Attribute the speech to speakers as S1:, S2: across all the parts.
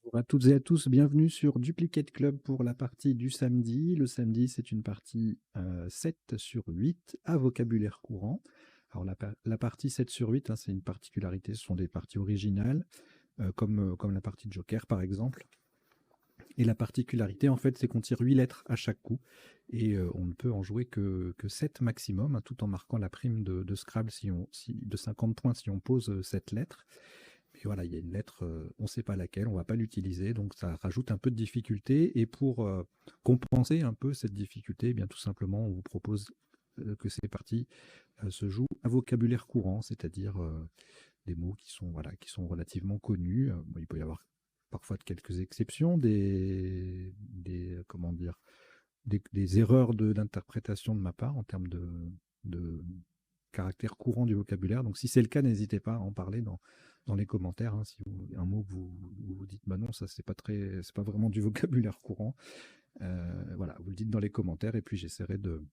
S1: Bonjour à toutes et à tous, bienvenue sur Duplicate Club pour la partie du samedi. Le samedi, c'est une partie 7 sur 8 à vocabulaire courant. Alors la partie 7 sur 8, hein, c'est une particularité, ce sont des parties originales, comme la partie de Joker par exemple. Et la particularité, en fait, c'est qu'on tire 8 lettres à chaque coup, et on ne peut en jouer que 7 maximum, hein, tout en marquant la prime de Scrabble de 50 points si on pose 7 lettres. Et voilà, il y a une lettre, on ne sait pas laquelle, on ne va pas l'utiliser, donc ça rajoute un peu de difficulté. Et pour compenser un peu cette difficulté, eh bien tout simplement, on vous propose que ces parties se jouent à vocabulaire courant, c'est-à-dire des mots qui sont relativement connus. Bon, il peut y avoir parfois de quelques exceptions, comment dire, des erreurs d'interprétation de ma part en termes de caractère courant du vocabulaire. Donc si c'est le cas, n'hésitez pas à en parler dans les commentaires. Hein, si un mot que vous dites, bah non, ça c'est pas vraiment du vocabulaire courant. Voilà, vous le dites dans les commentaires et puis j'essaierai de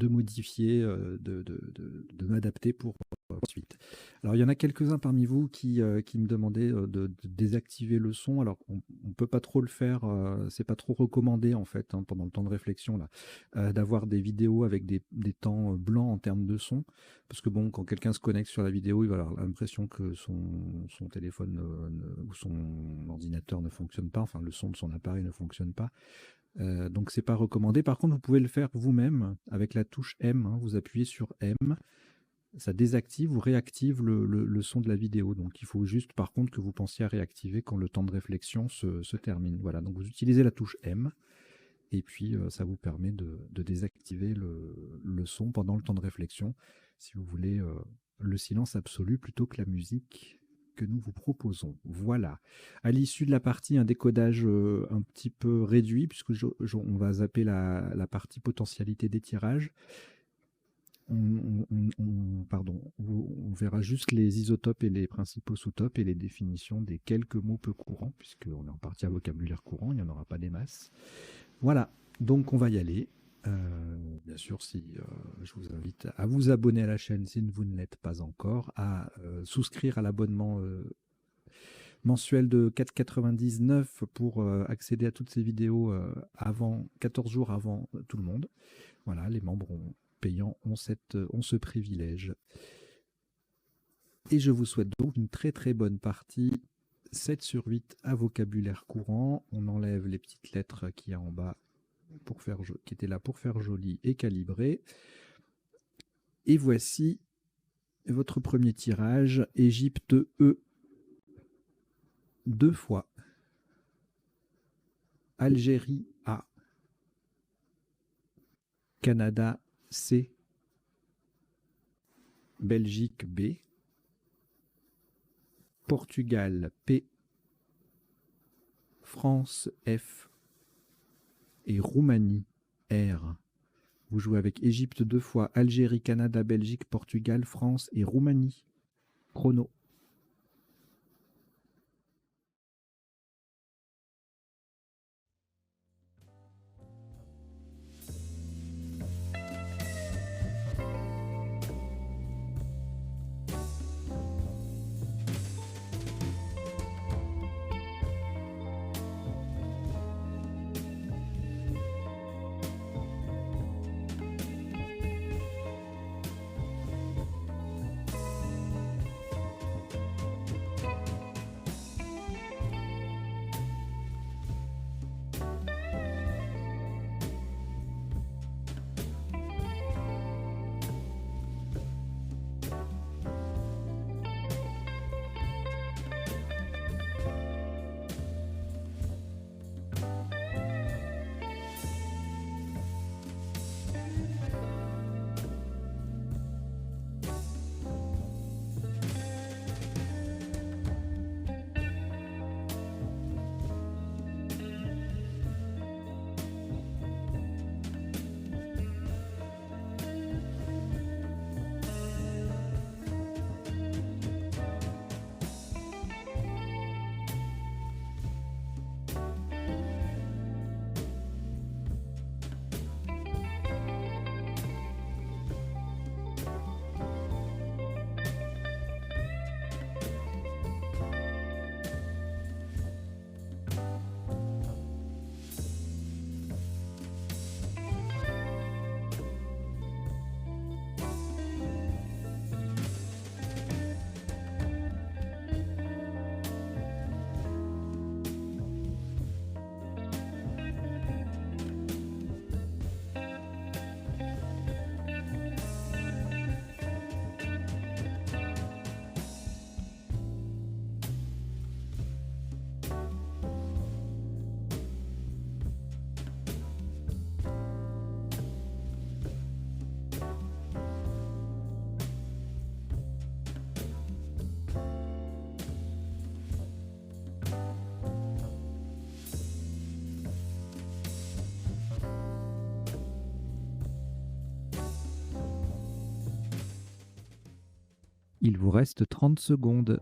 S1: modifier, de m'adapter pour ensuite. Alors, il y en a quelques-uns parmi vous qui me demandaient de désactiver le son. Alors, on ne peut pas trop le faire, c'est pas trop recommandé en fait, hein, pendant le temps de réflexion, là, d'avoir des vidéos avec des temps blancs en termes de son. Parce que bon, quand quelqu'un se connecte sur la vidéo, il va avoir l'impression que son téléphone ou son ordinateur ne fonctionne pas, enfin le son de son appareil ne fonctionne pas. Donc c'est pas recommandé. Par contre, vous pouvez le faire vous-même avec la touche M, hein. Vous appuyez sur M, ça désactive ou réactive le son de la vidéo. Donc il faut juste par contre que vous pensiez à réactiver quand le temps de réflexion se termine. Voilà, donc vous utilisez la touche M et puis ça vous permet de désactiver le son pendant le temps de réflexion si vous voulez le silence absolu plutôt que la musique que nous vous proposons. Voilà. À l'issue de la partie, un décodage un petit peu réduit, puisque on va zapper la partie potentialité des tirages. On verra juste les isotopes et les principaux sous-topes et les définitions des quelques mots peu courants, puisqu'on est en partie à vocabulaire courant, il n'y en aura pas des masses. Voilà, donc on va y aller. Bien sûr, je vous invite à vous abonner à la chaîne si vous ne l'êtes pas encore, à souscrire à l'abonnement mensuel de 4,99 pour accéder à toutes ces vidéos 14 jours avant tout le monde. Voilà, les membres payants ont ce privilège. Et je vous souhaite donc une très très bonne partie. 7 sur 8 à vocabulaire courant. On enlève les petites lettres qu'il y a en bas qui étaient là pour faire joli et calibrer. Et voici votre premier tirage. Égypte E. 2 fois. Algérie A. Canada C. Belgique B. Portugal P. France F. Et Roumanie R. Vous jouez avec Égypte 2 fois, Algérie, Canada, Belgique, Portugal, France et Roumanie. Chrono. Il vous reste 30 secondes.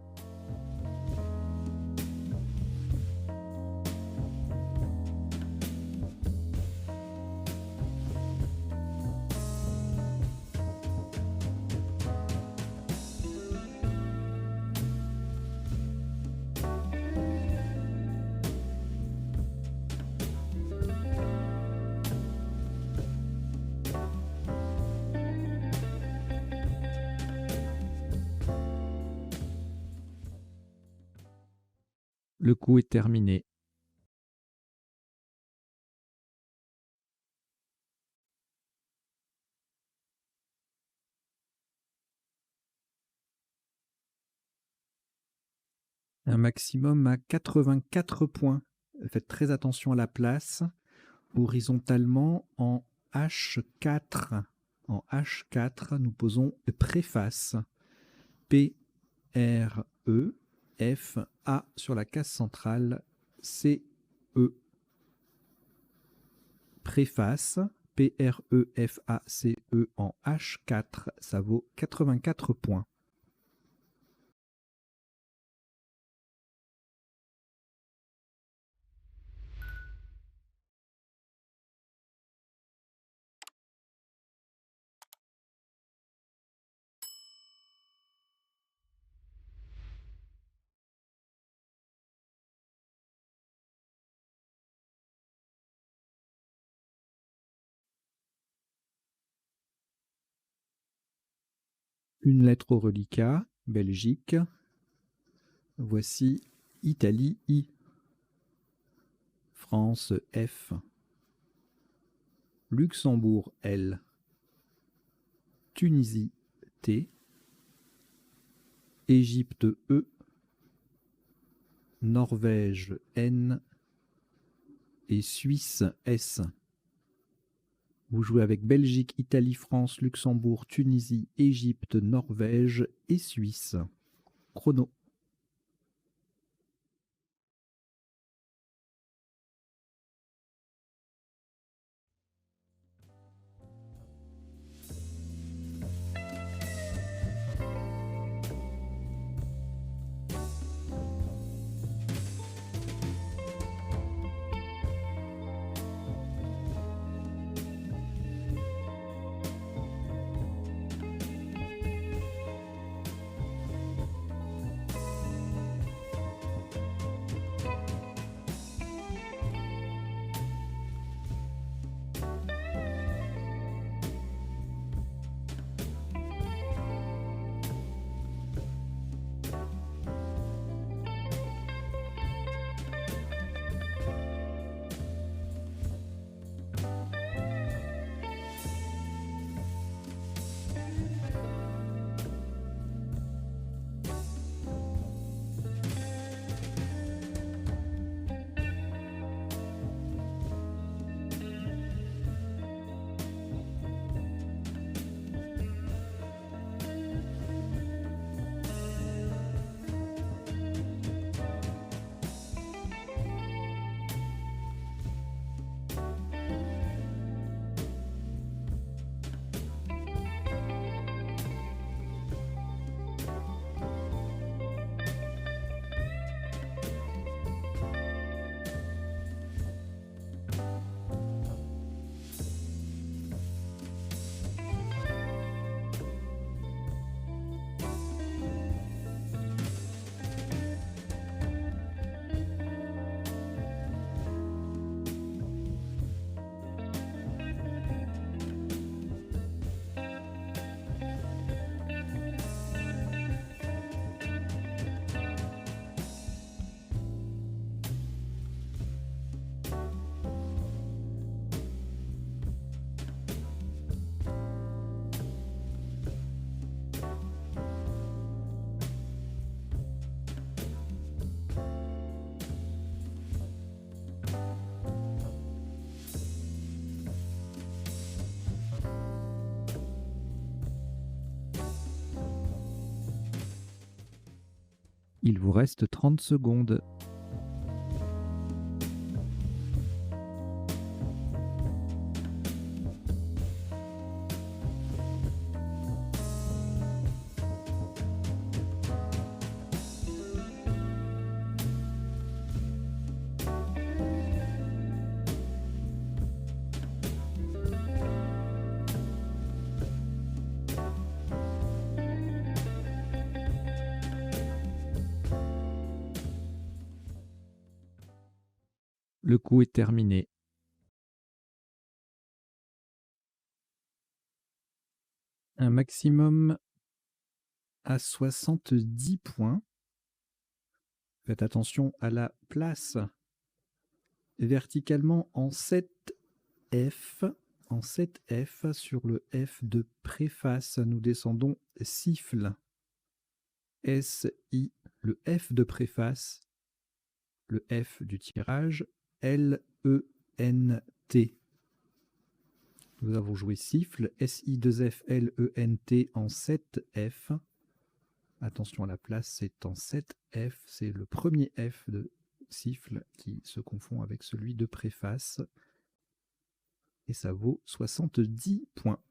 S1: Le coup est terminé. Un maximum à 84 points. Faites très attention à la place. Horizontalement, en H4. En H4, nous posons préface. P-R-E-F-A sur la case centrale. C-E. Préface. P-R-E-F-A-C-E en H4. Ça vaut 84 points. Une lettre au reliquat, Belgique. Voici Italie, I. France, F. Luxembourg, L. Tunisie, T. Égypte, E. Norvège, N. Et Suisse, S. Vous jouez avec Belgique, Italie, France, Luxembourg, Tunisie, Égypte, Norvège et Suisse. Chrono. Il vous reste 30 secondes. Le coup est terminé. Un maximum à 70 points. Faites attention à la place verticalement en 7F. En 7F, sur le F de préface, nous descendons siffle. S-I, le F de préface, le F du tirage, L-E-N-T. Nous avons joué siffle, S-I-2-F-L-E-N-T en 7F. Attention à la place, c'est en 7F, c'est le premier F de siffle qui se confond avec celui de préface. Et ça vaut 70 points.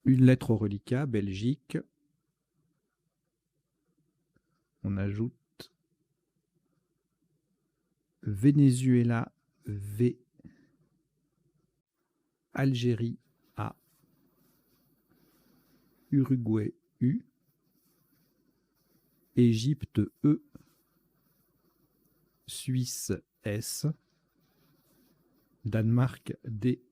S1: Une lettre au reliquat, Belgique. On ajoute Venezuela, V. Algérie, A. Uruguay, U. Égypte, E. Suisse, S. Danemark, D.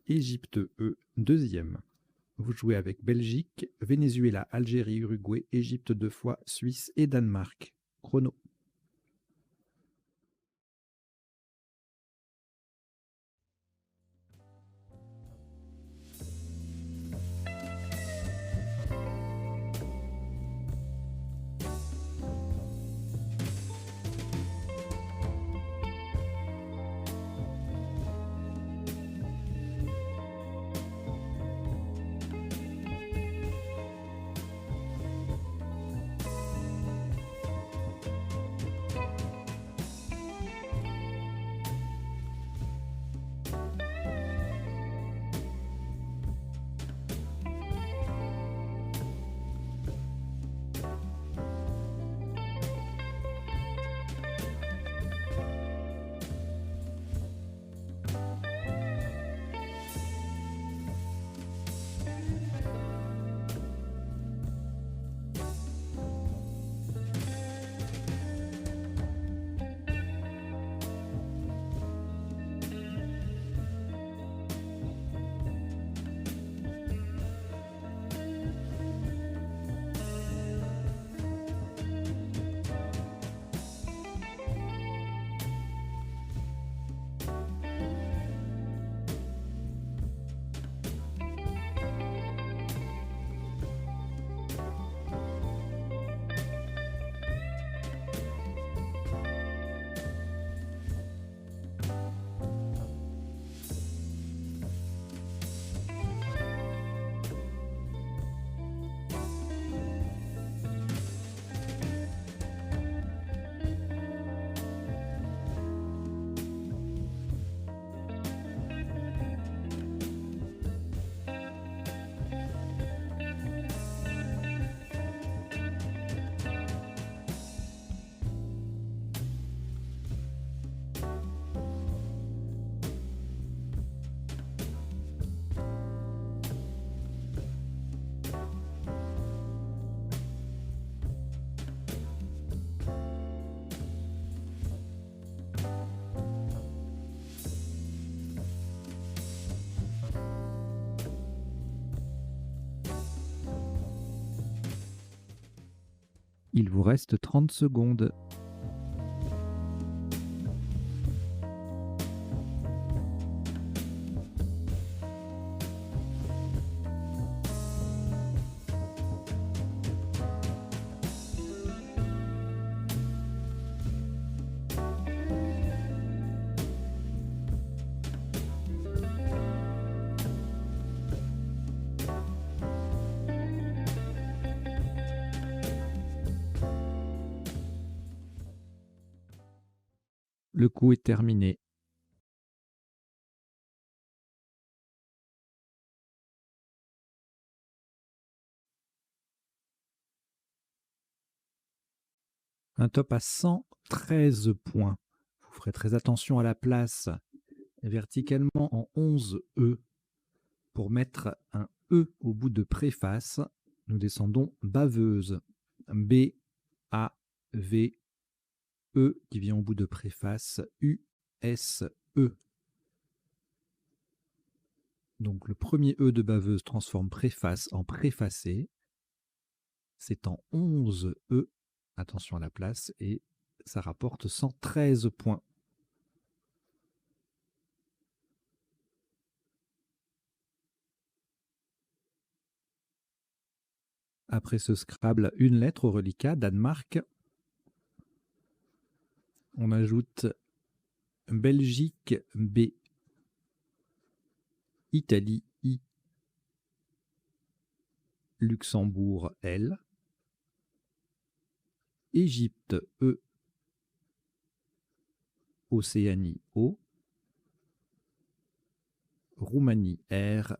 S1: Égypte, E, deuxième. Vous jouez avec Belgique, Venezuela, Algérie, Uruguay, Égypte 2 fois, Suisse et Danemark. Chrono. Il vous reste 30 secondes. Le coup est terminé. Un top à 113 points. Vous ferez très attention à la place verticalement en 11 E. Pour mettre un E au bout de préface, nous descendons baveuse. B, A, V, E qui vient au bout de préface, U, S, E. Donc le premier E de baveuse transforme préface en préfacé. C'est en 11 E, attention à la place, et ça rapporte 113 points. Après ce Scrabble, une lettre au reliquat, Danemark. On ajoute Belgique, B, Italie, I, Luxembourg, L, Égypte, E, Océanie, O, Roumanie, R,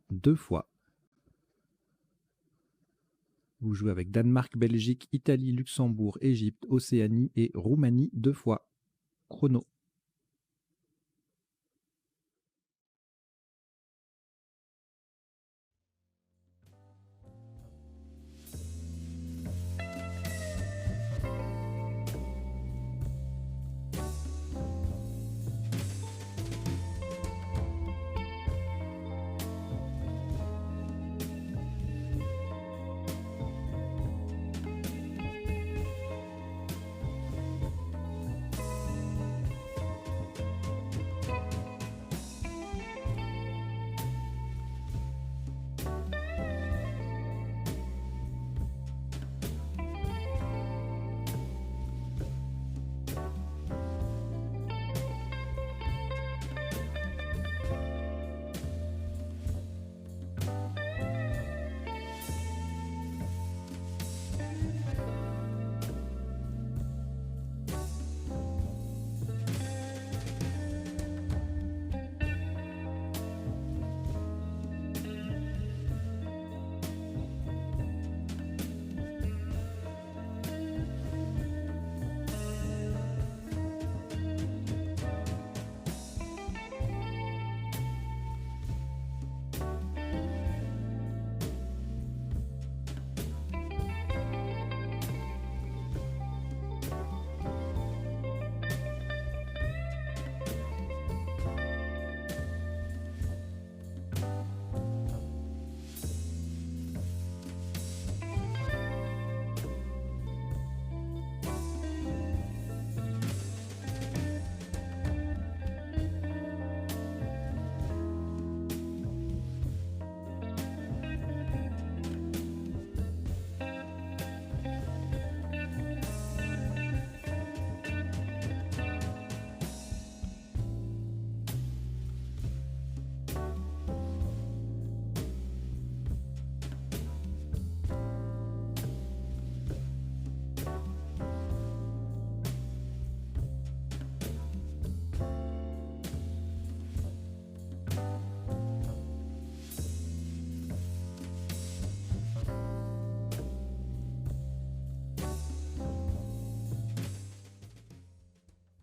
S1: 2 fois. Vous jouez avec Danemark, Belgique, Italie, Luxembourg, Égypte, Océanie et Roumanie 2 fois. Chrono.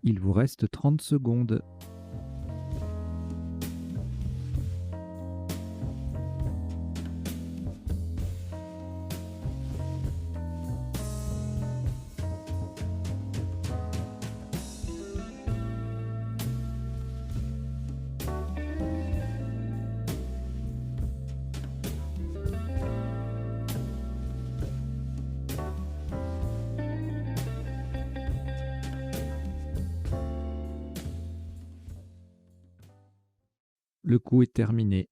S1: Il vous reste 30 secondes. Le coup est terminé.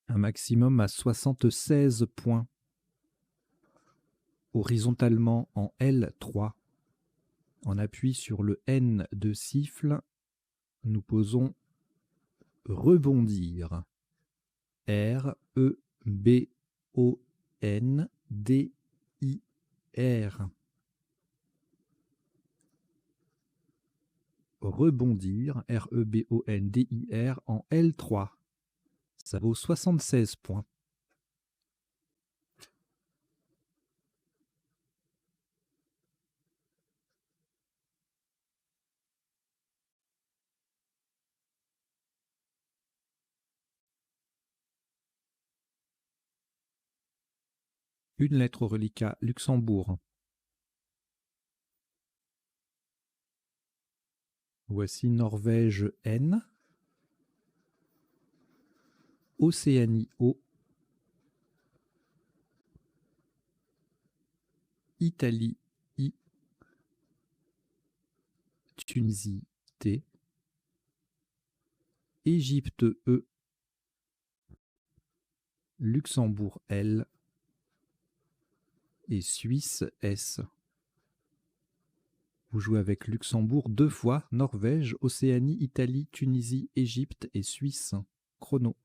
S1: Un maximum à 76 points. Horizontalement en L3. En appui sur le N de siffle, nous posons rebondir. R, E, B, O, N, D, I, R. Rebondir, R-E-B-O-N-D-I-R en L3. Ça vaut 76 points. Une lettre au reliquat Luxembourg. Voici Norvège N. Océanie O. Italie I. Tunisie T. Égypte E. Luxembourg L. Et Suisse S. Vous jouez avec Luxembourg 2 fois, Norvège, Océanie, Italie, Tunisie, Égypte et Suisse. Chrono.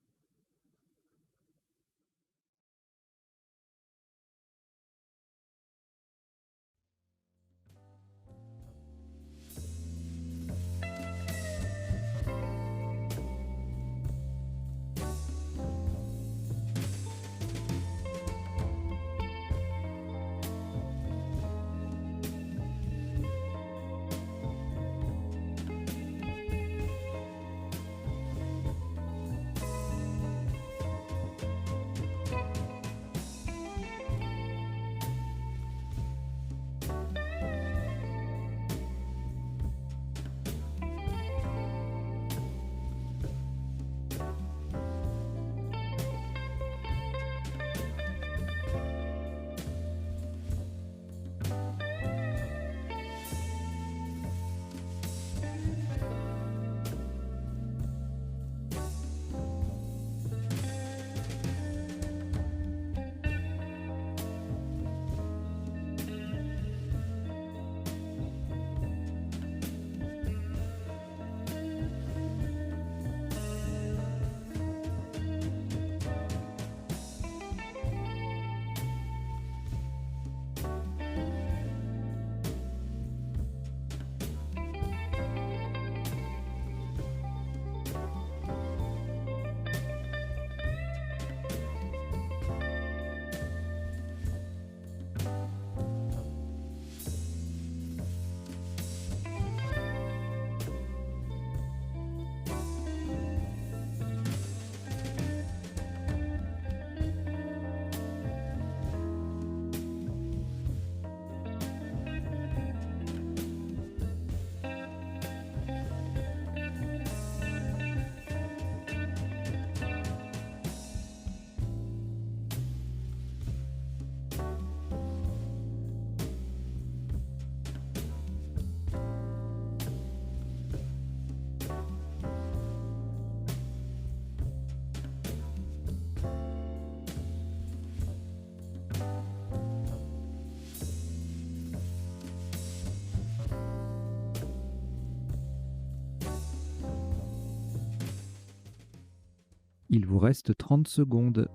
S1: Il vous reste 30 secondes.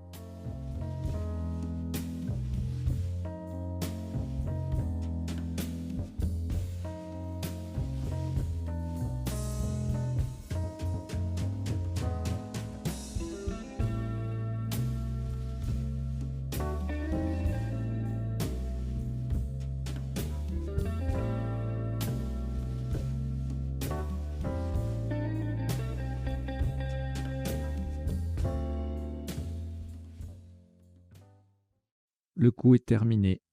S1: Le coup est terminé.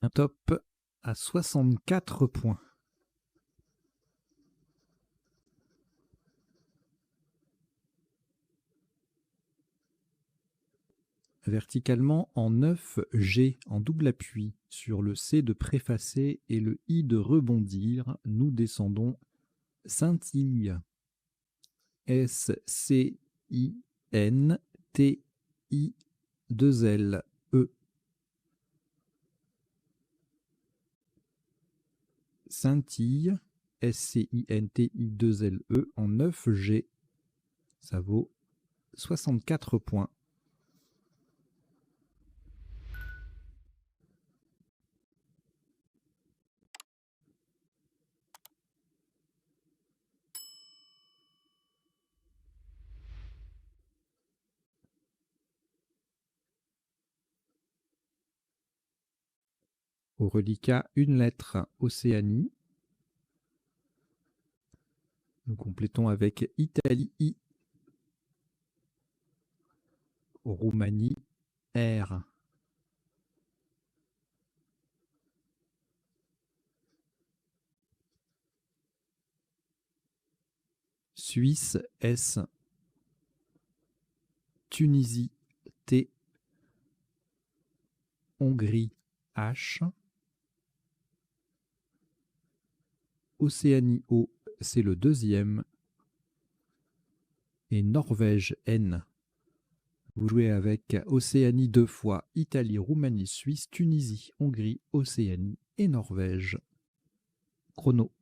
S1: Un top à 64 points. Verticalement en 9G en double appui sur le C de préfacer et le I de rebondir, nous descendons scintille. S-C-I-N-T-I-2-L-E. Scintille, S-C-I-N-T-I-2-L-E en 9G. Ça vaut 64 points. Au reliquat, une lettre, Océanie. Nous complétons avec Italie I, Roumanie R, Suisse S, Tunisie T, Hongrie H, Océanie O, c'est le deuxième, et Norvège N. Vous jouez avec Océanie 2 fois, Italie, Roumanie, Suisse, Tunisie, Hongrie, Océanie et Norvège. Chrono.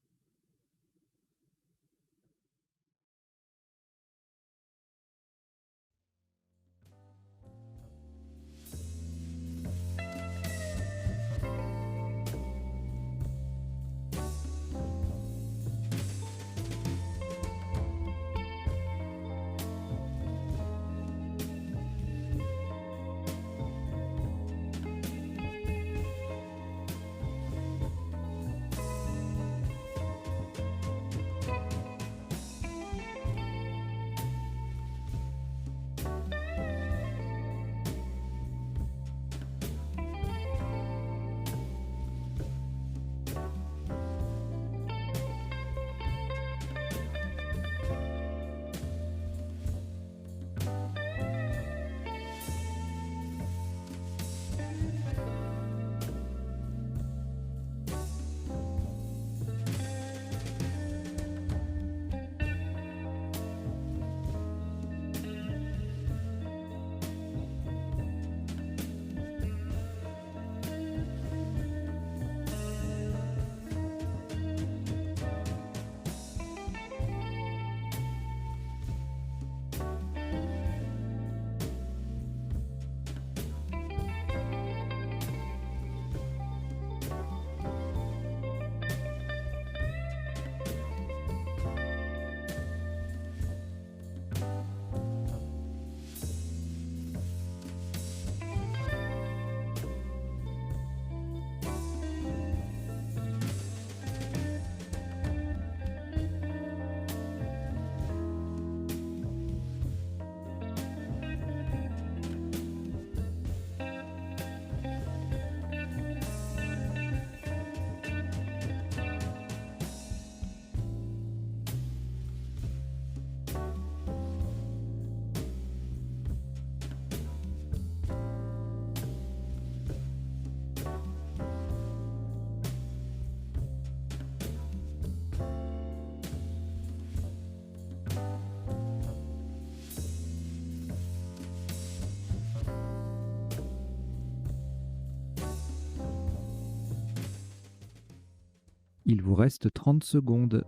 S1: Il vous reste 30 secondes.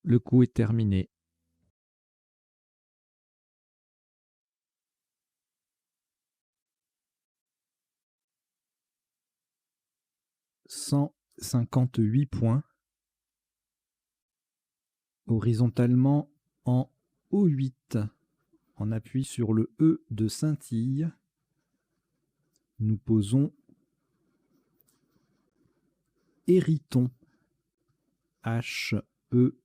S1: Le coup est terminé. « 158 points. Horizontalement en O8, en appui sur le E de scintille, nous posons Hériton. H-E-R-I-T-O-N-S.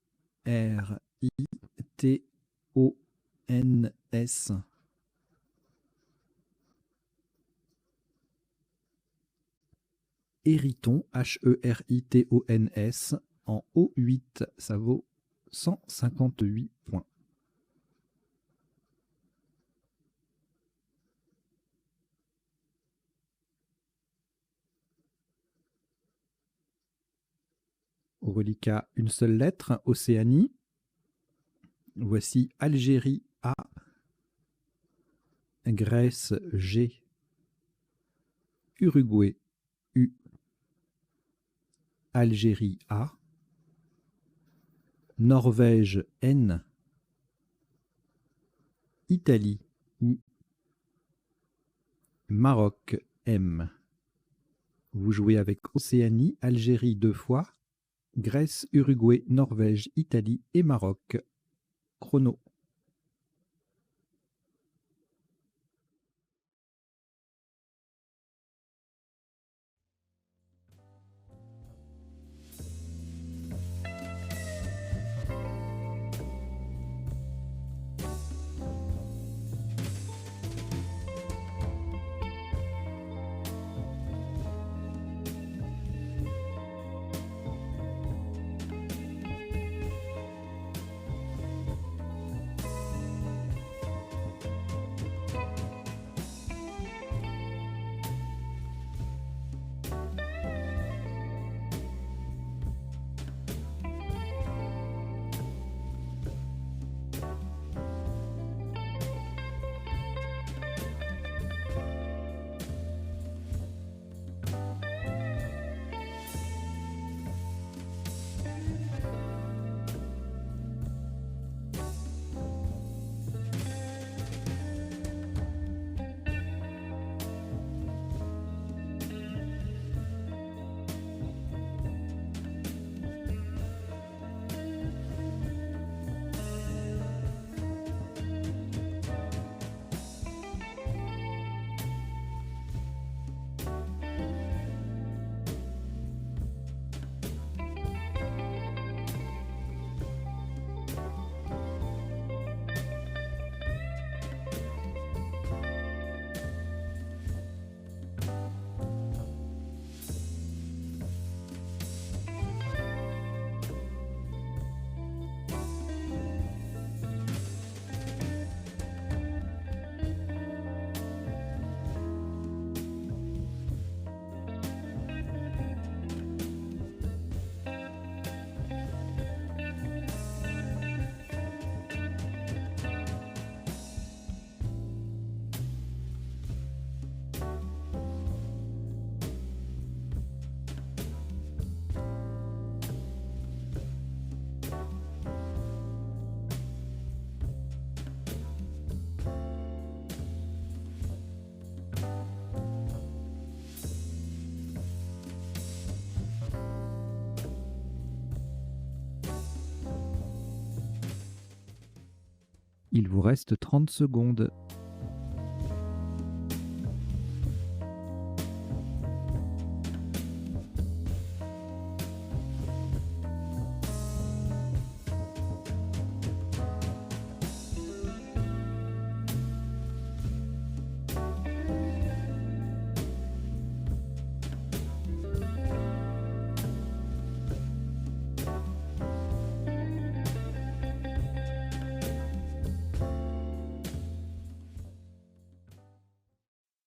S1: Hériton, H-E-R-I-T-O-N-S, en O8, ça vaut 158 points. Au reliquat, une seule lettre, Océanie. Voici Algérie A, Grèce G, Uruguay U, Algérie A, Norvège, N. Italie, I. Maroc, M. Vous jouez avec Océanie, Algérie 2 fois, Grèce, Uruguay, Norvège, Italie et Maroc. Chrono. Il vous reste 30 secondes.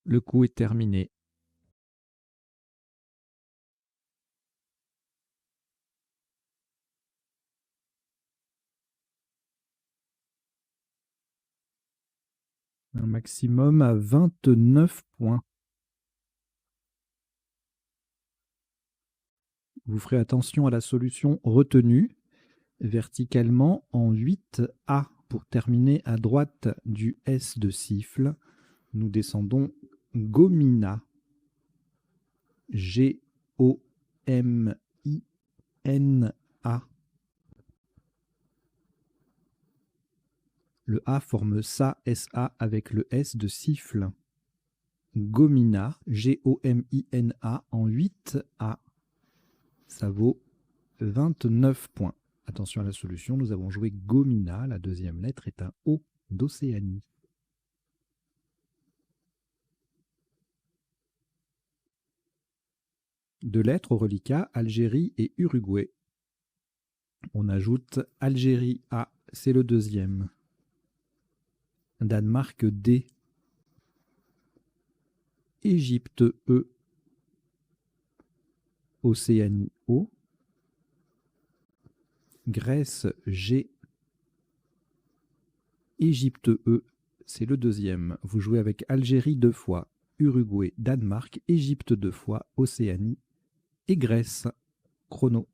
S1: Le coup est terminé. Un maximum à 29 points. Vous ferez attention à la solution retenue verticalement en 8A pour terminer à droite du S de siffle. Nous descendons Gomina. G-O-M-I-N-A. Le A forme SA, S-A avec le S de siffle. Gomina, G-O-M-I-N-A en 8A. Ça vaut 29 points. Attention à la solution, nous avons joué Gomina. La deuxième lettre est un O d'Océanie. Deux lettres au reliquat, Algérie et Uruguay. On ajoute Algérie A, c'est le deuxième. Danemark D. Égypte E. Océanie O. Grèce G. Égypte E, c'est le deuxième. Vous jouez avec Algérie 2 fois, Uruguay, Danemark, Égypte 2 fois, Océanie et Grèce. Chrono.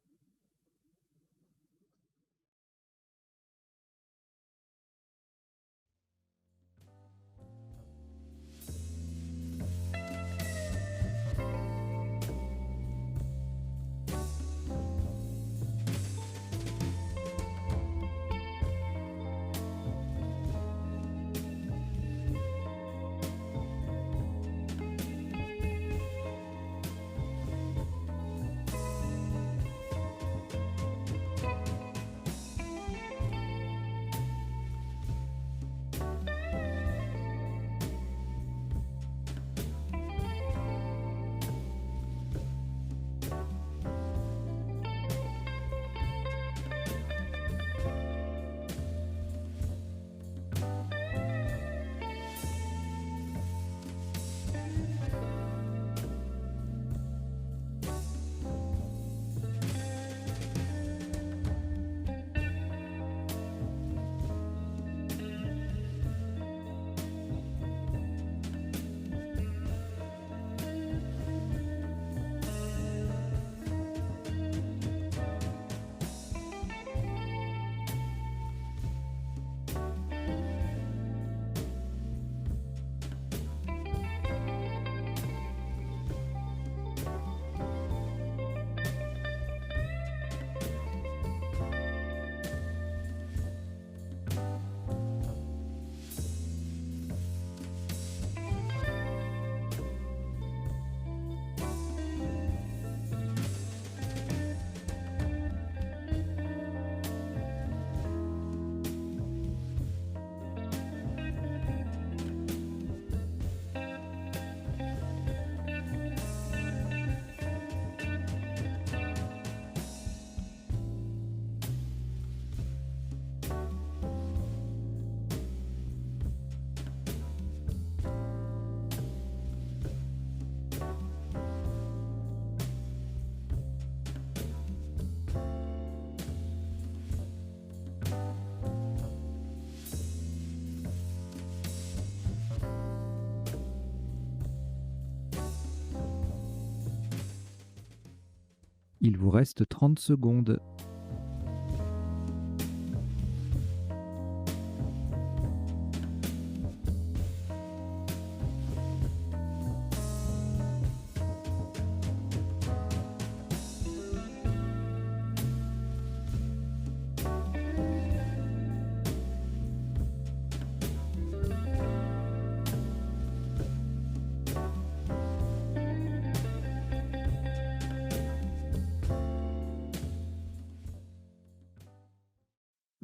S1: Il vous reste 30 secondes.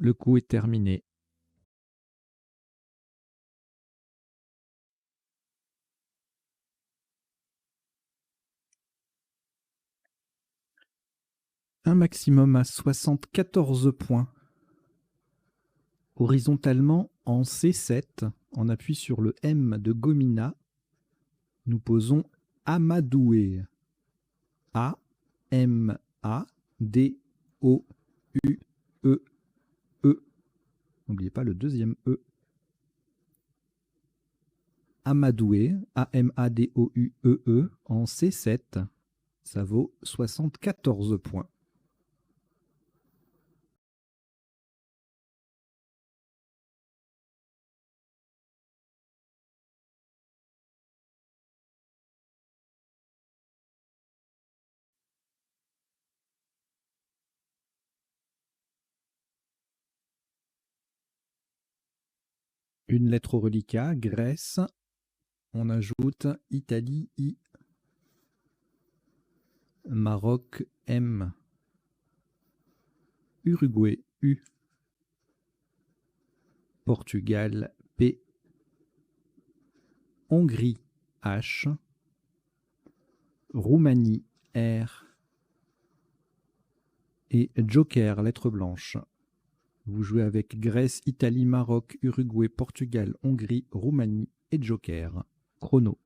S1: Le coup est terminé. Un maximum à 74 points. Horizontalement en C7, on appuie sur le M de Gomina. Nous posons Amadoué. A-M-A-D-O-U-E-E. N'oubliez pas le deuxième E. Amadoué, A-M-A-D-O-U-E-E, en C7. Ça vaut 74 points. Une lettre au reliquat, Grèce. On ajoute Italie, I. Maroc, M. Uruguay, U. Portugal, P. Hongrie, H. Roumanie, R. Et Joker, lettre blanche. Vous jouez avec Grèce, Italie, Maroc, Uruguay, Portugal, Hongrie, Roumanie et Joker. Chrono.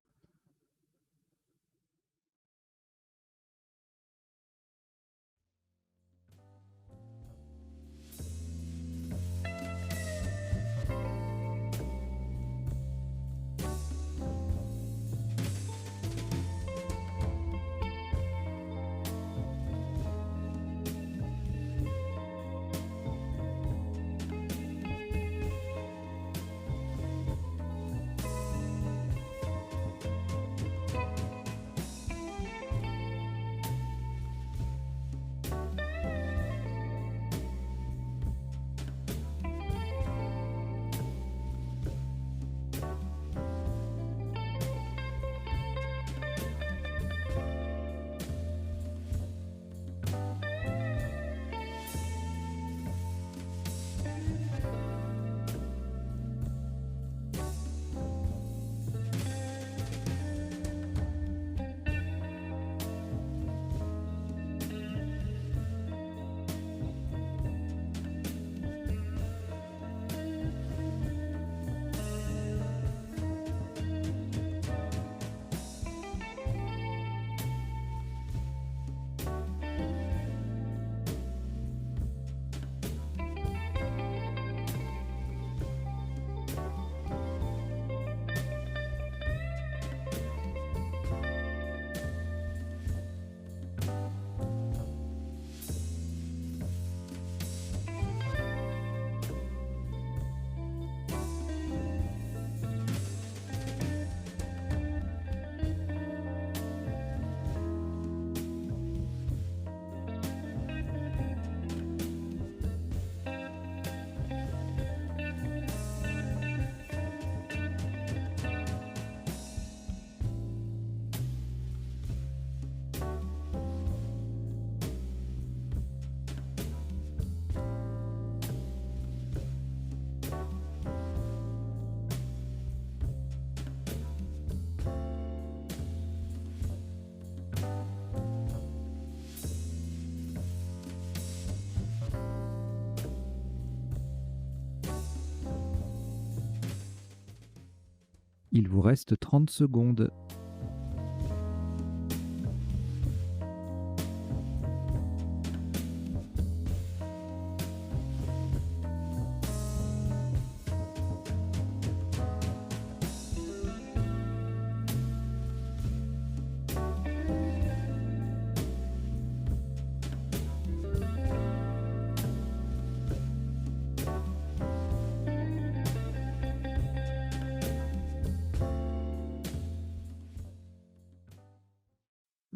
S1: Il vous reste 30 secondes.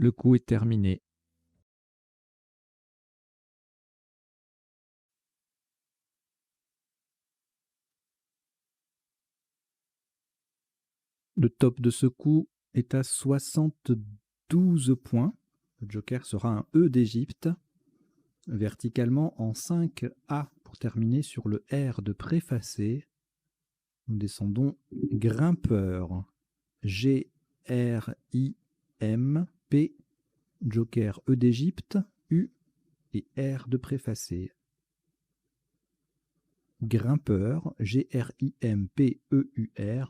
S1: Le coup est terminé. Le top de ce coup est à 72 points. Le joker sera un E d'Égypte. Verticalement en 5A pour terminer sur le R de préfacé. Nous descendons grimpeur. G-R-I-M-P. Joker E d'Égypte. U et R de préfacé. Grimpeur. G-R-I-M-P-E-U-R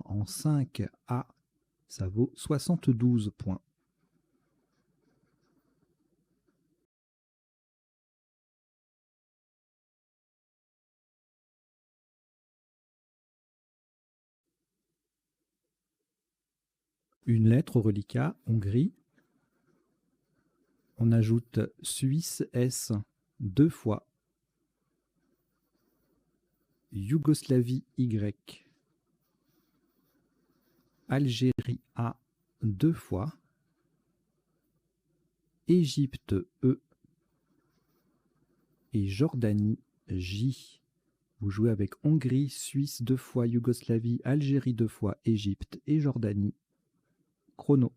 S1: en 5A. Ça vaut 72 points. Une lettre au reliquat, Hongrie. On ajoute Suisse S 2 fois. Yougoslavie Y. Algérie A 2 fois. Égypte E. Et Jordanie J. Vous jouez avec Hongrie, Suisse 2 fois, Yougoslavie, Algérie 2 fois, Égypte et Jordanie. Chrono.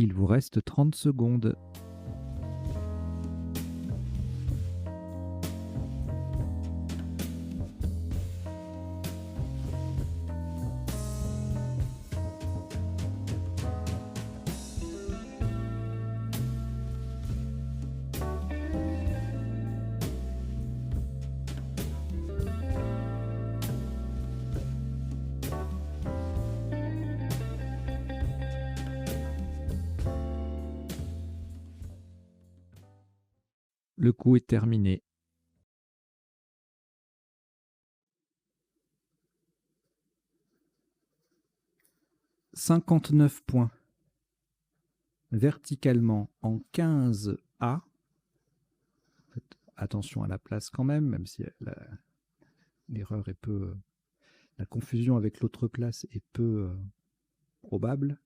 S1: Il vous reste 30 secondes. Le coup est terminé. « 59 points. Verticalement en 15A. Faites attention à la place quand même, même si l'erreur est peu... La confusion avec l'autre classe est peu probable,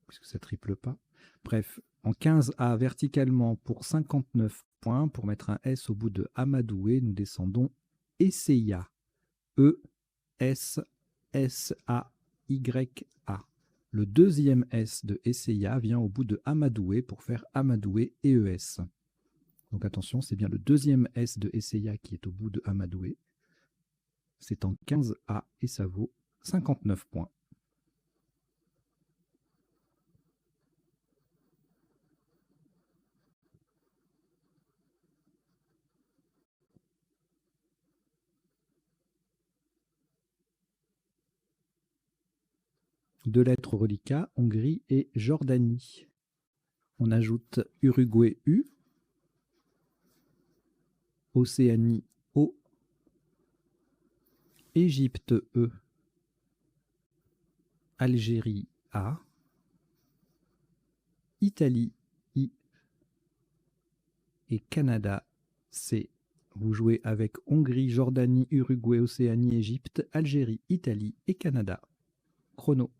S1: puisque ça triple pas. Bref, en 15A verticalement pour 59 points, pour mettre un S au bout de Amadoué, nous descendons Essaya. E-S-S-A-Y-A. Le deuxième S de Essaya vient au bout de Amadoué pour faire Amadoué EES. Donc attention, c'est bien le deuxième S de Essaya qui est au bout de Amadoué. C'est en 15A et ça vaut 59 points. Deux lettres reliquats, Hongrie et Jordanie. On ajoute Uruguay U, Océanie O, Égypte E, Algérie A, Italie I et Canada C. Vous jouez avec Hongrie, Jordanie, Uruguay, Océanie, Égypte, Algérie, Italie et Canada. Chrono.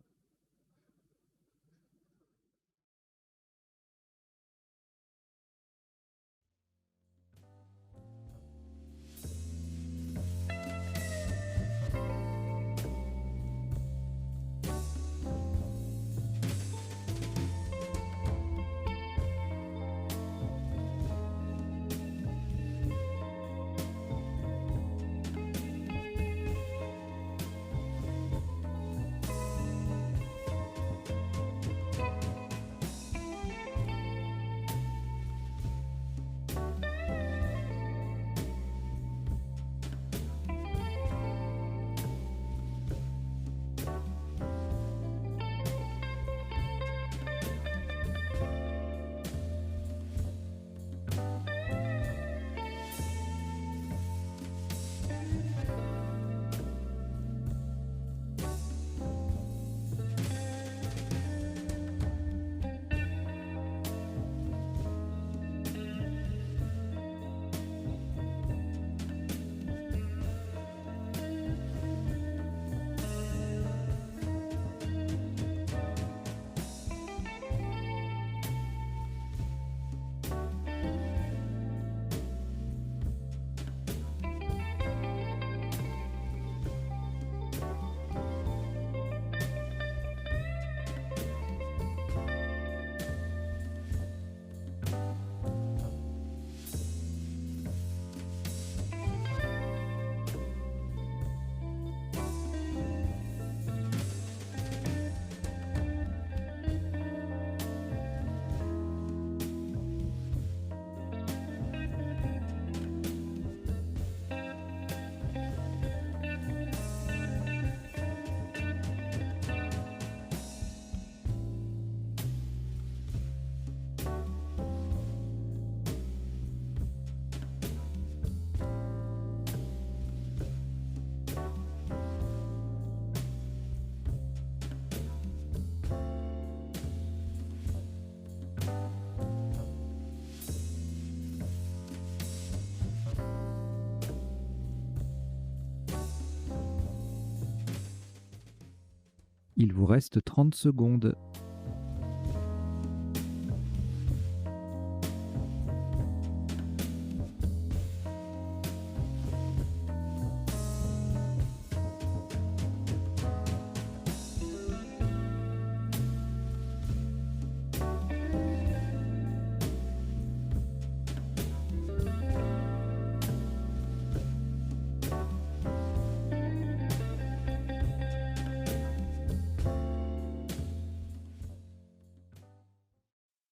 S1: Il vous reste 30 secondes.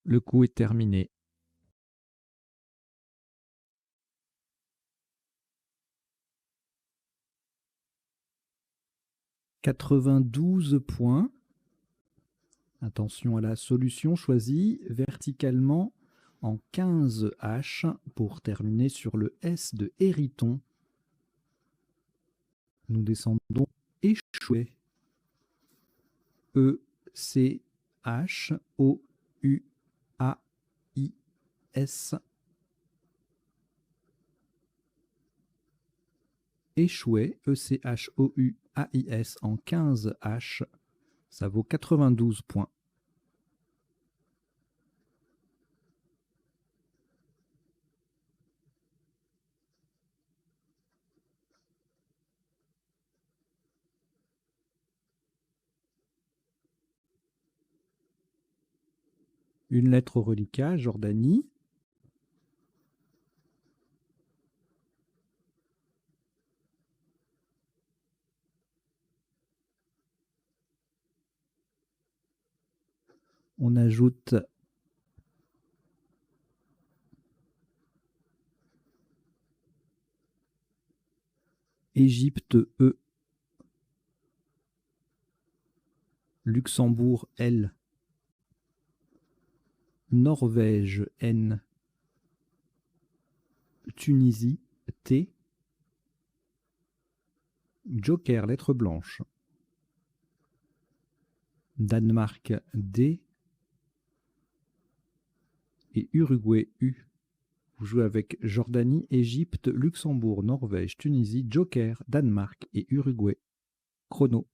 S1: Le coup est terminé. « 92 points. Attention à la solution choisie verticalement en 15 H pour terminer sur le S de Hérisson. Nous descendons échoué. E-C-H-O-U-A-I-S. Échoué, E-C-H-O-U-A-I-S en 15 H. Ça vaut 92 points. Une lettre au reliquat, Jordanie. On ajoute Égypte E, Luxembourg L, Norvège N, Tunisie T, Joker lettre blanche, Danemark D et Uruguay U. Vous jouez avec Jordanie, Égypte, Luxembourg, Norvège, Tunisie, Joker, Danemark et Uruguay. Chrono.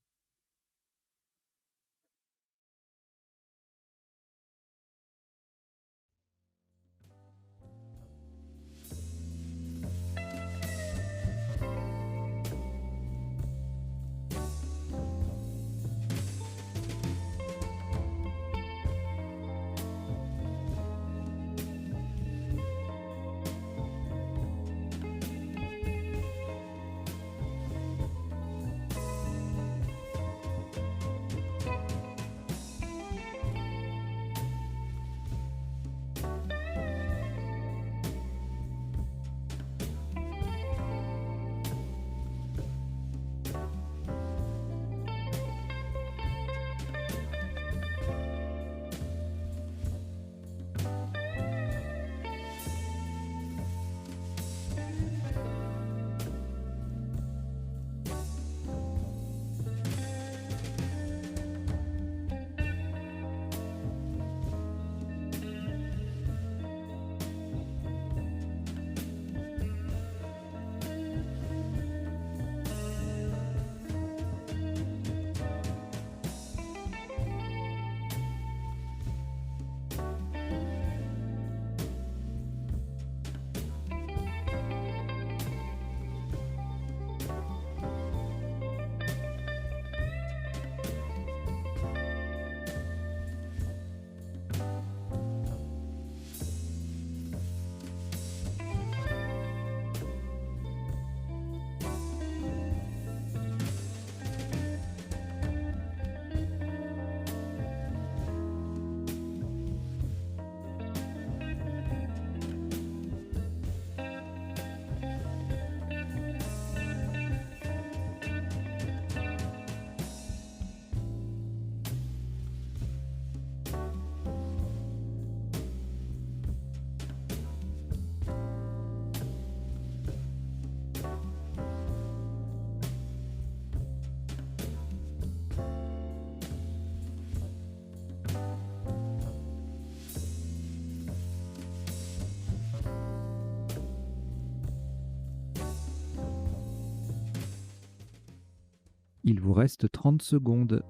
S1: Il vous reste 30 secondes.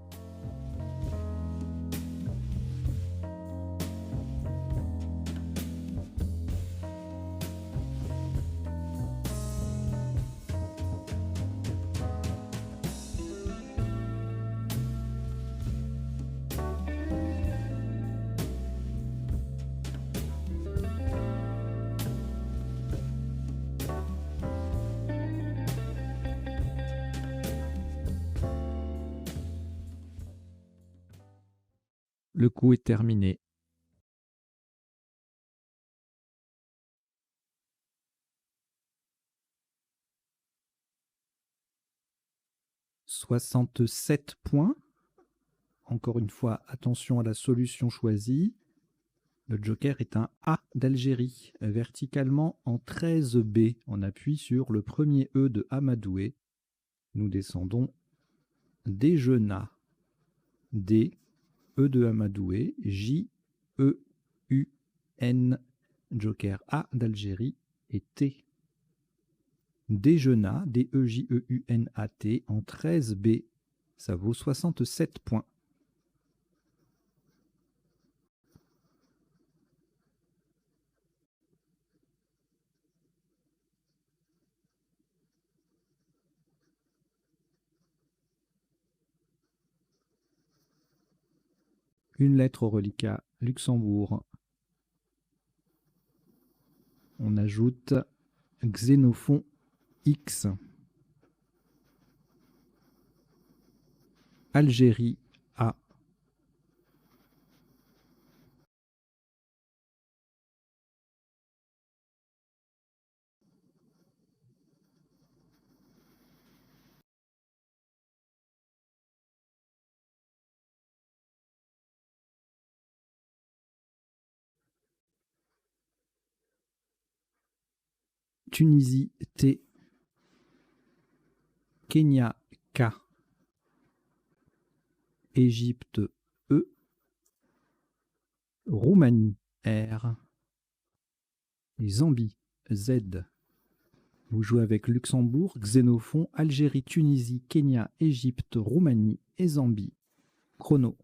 S1: Le coup est terminé. « 67 points. Encore une fois, attention à la solution choisie. Le joker est un A d'Algérie, verticalement en 13B. On appuie sur le premier E de Amadoué. Nous descendons Déjeuna, D, E de Amadoué, J, E, U, N, joker A d'Algérie et T. Déjeuna, D-E-J-E-U-N-A-T, en 13B. Ça vaut 67 points. Une lettre au reliquat, Luxembourg. On ajoute Xénophon X. Algérie A. Tunisie T. Kenya K. Égypte E. Roumanie R. Et Zambie Z. Vous jouez avec Luxembourg, Xénophon, Algérie, Tunisie, Kenya, Égypte, Roumanie et Zambie. Chrono.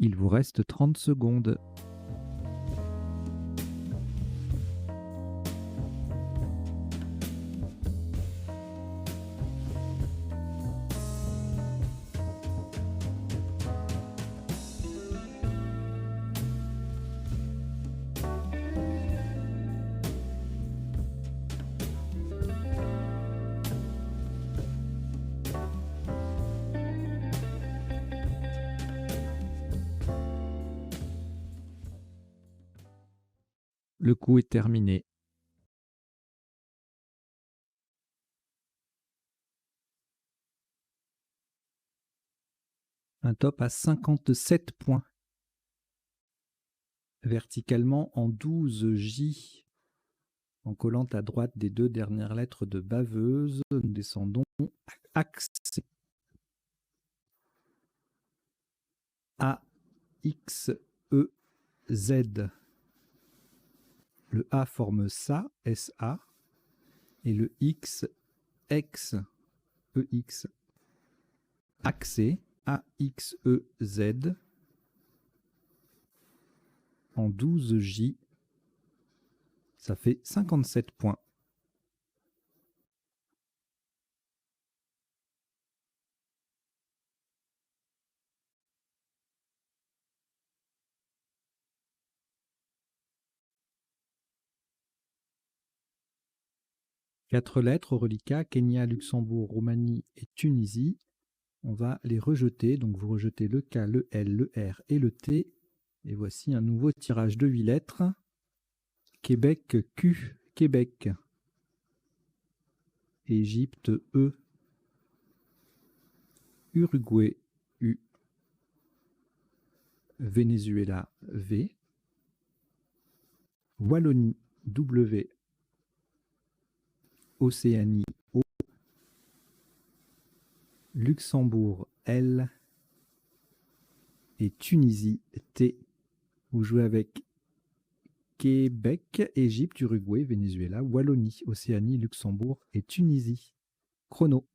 S1: Il vous reste 30 secondes. Le coup est terminé. Un top à 57 points. Verticalement en 12 J. En collant à droite des deux dernières lettres de baveuse, nous descendons axe A, X, E, Z. Le A forme SA, SA, et le X, X, EX. Axé, A, X, E, Z. En 12 J, ça fait 57 points. 4 lettres au reliquat, Kenya, Luxembourg, Roumanie et Tunisie. On va les rejeter. Donc vous rejetez le K, le L, le R et le T. Et voici un nouveau tirage de 8 lettres. Québec, Q, Québec. Égypte, E. Uruguay, U. Venezuela, V. Wallonie, W. Océanie, O. Luxembourg, L. Et Tunisie, T. Vous jouez avec Québec, Égypte, Uruguay, Venezuela, Wallonie, Océanie, Luxembourg et Tunisie. Chrono.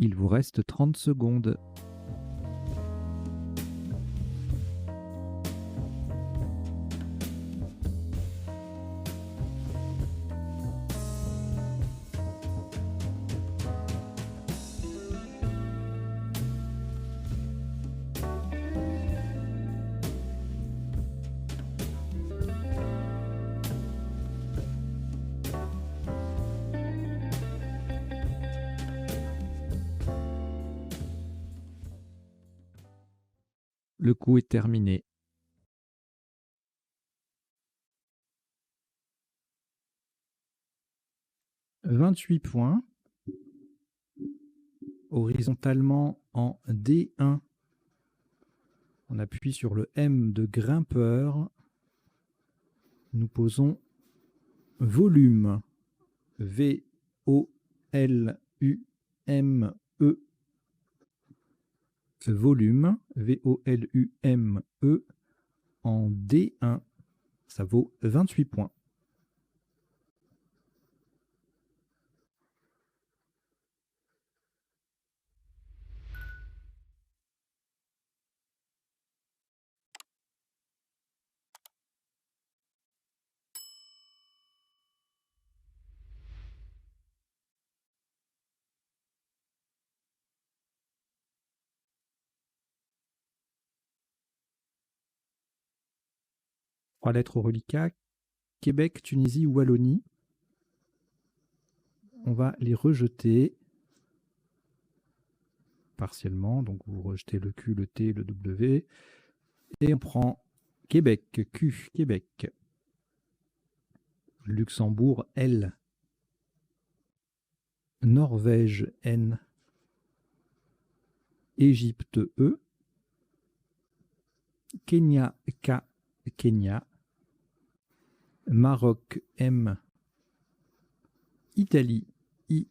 S1: Il vous reste 30 secondes. Le coup est terminé. « 28 points. Horizontalement en D1. On appuie sur le M de grimpeur. Nous posons volume. V-O-L-U-M-E. Volume. V-O-L-U-M-E. En D1. Ça vaut 28 points. Trois lettres au reliquat. Québec, Tunisie, Wallonie. On va les rejeter. partiellement. Donc vous rejetez le Q, le T, le W. Et on prend Québec, Q, Québec. Luxembourg, L. Norvège, N. Égypte, E. Kenya, K, Kenya. Maroc, M. Italie, I.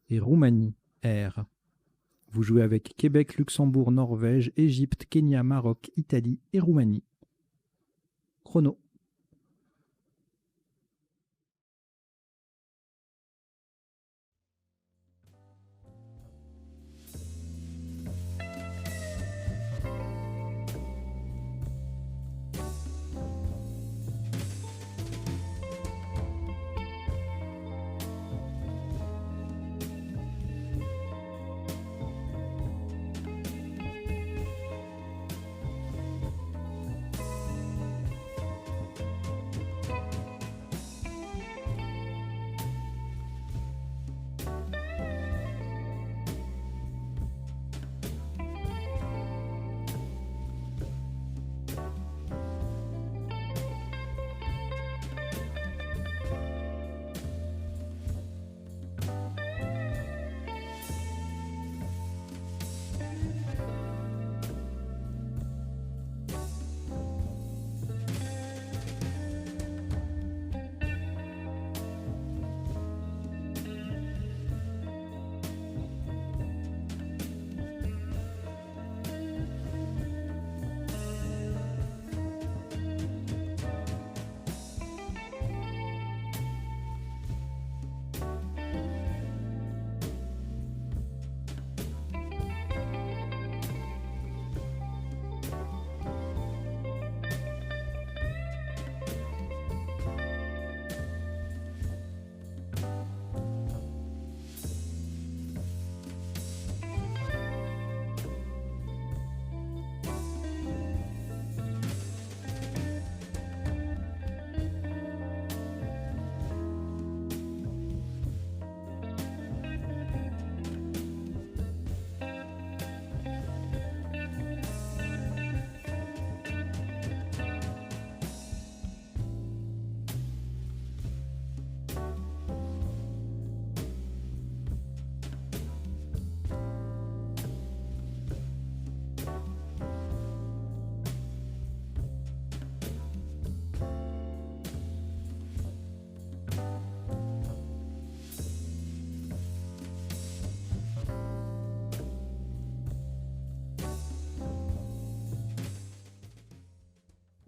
S1: Et Roumanie, R. Vous jouez avec Québec, Luxembourg, Norvège, Égypte, Kenya, Maroc, Italie et Roumanie. Chrono.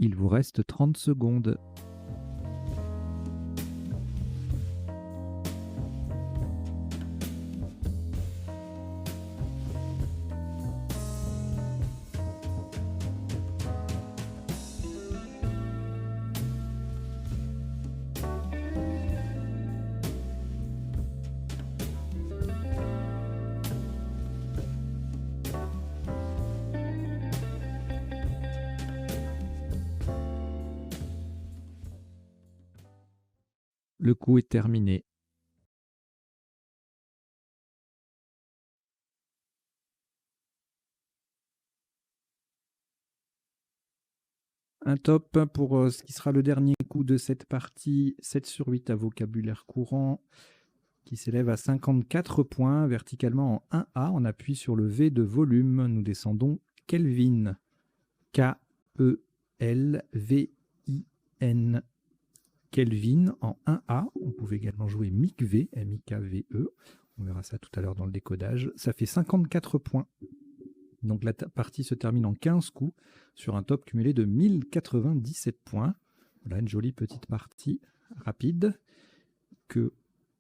S1: Il vous reste 30 secondes. Le coup est terminé. Un top pour ce qui sera le dernier coup de cette partie, 7 sur 8 à vocabulaire courant, qui s'élève à 54 points, verticalement en 1A. On appuie sur le V de volume. Nous descendons Kelvin. K-E-L-V-I-N. Kelvin en 1A. On pouvait également jouer MIKV, M-I-K-V-E. On verra ça tout à l'heure dans le décodage. Ça fait 54 points. Donc la partie se termine en 15 coups sur un top cumulé de 1097 points. Voilà une jolie petite partie rapide que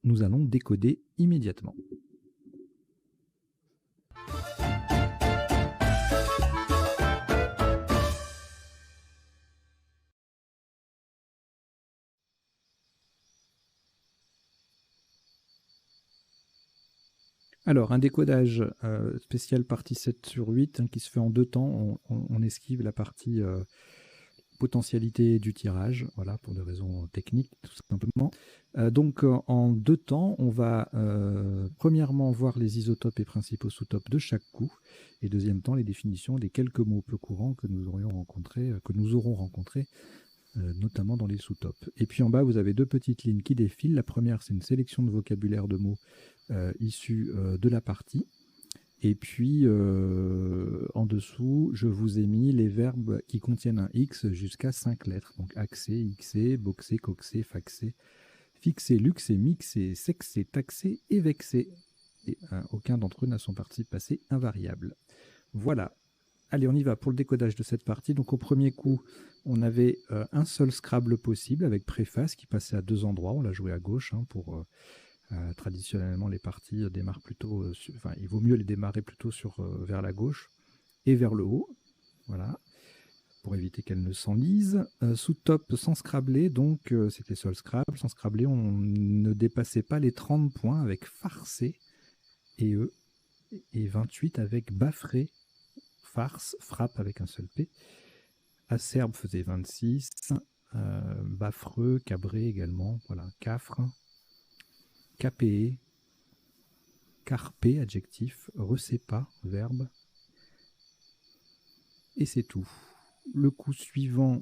S1: nous allons décoder immédiatement. Alors, un décodage spécial partie 7 sur 8 qui se fait en 2 temps. On esquive la partie potentialité du tirage, voilà, pour des raisons techniques, tout simplement. Donc, en 2 temps, on va premièrement voir les isotopes et principaux sous-topes de chaque coup, et deuxième temps, les définitions des quelques mots peu courants que nous aurons rencontrés, notamment dans les sous-topes. Et puis en bas, vous avez 2 petites lignes qui défilent. La première, c'est une sélection de vocabulaire de mots issus de la partie. Et puis, en dessous, je vous ai mis les verbes qui contiennent un X jusqu'à 5 lettres. Donc, axer, xer, boxer, coxer, faxer, fixer, luxer, mixer, sexer, taxer et vexer. Et aucun d'entre eux n'a son participe passé invariable. Voilà. Allez, on y va pour le décodage de cette partie. Donc, au premier coup, on avait un seul Scrabble possible avec préface qui passait à 2 endroits. On l'a joué à gauche pour... traditionnellement, les parties démarrent plutôt, il vaut mieux les démarrer plutôt vers la gauche et vers le haut, voilà, pour éviter qu'elles ne s'enlisent. Sous top sans scrabler, donc c'était seul Scrabble. Sans scrabler, on ne dépassait pas les 30 points avec farcé et E, et 28 avec baffré, farce, frappe avec un seul P. Acerbe faisait 26, baffreux, cabré également, voilà, cafre. Capé, carpé, adjectif, recépa, verbe. Et c'est tout. Le coup suivant,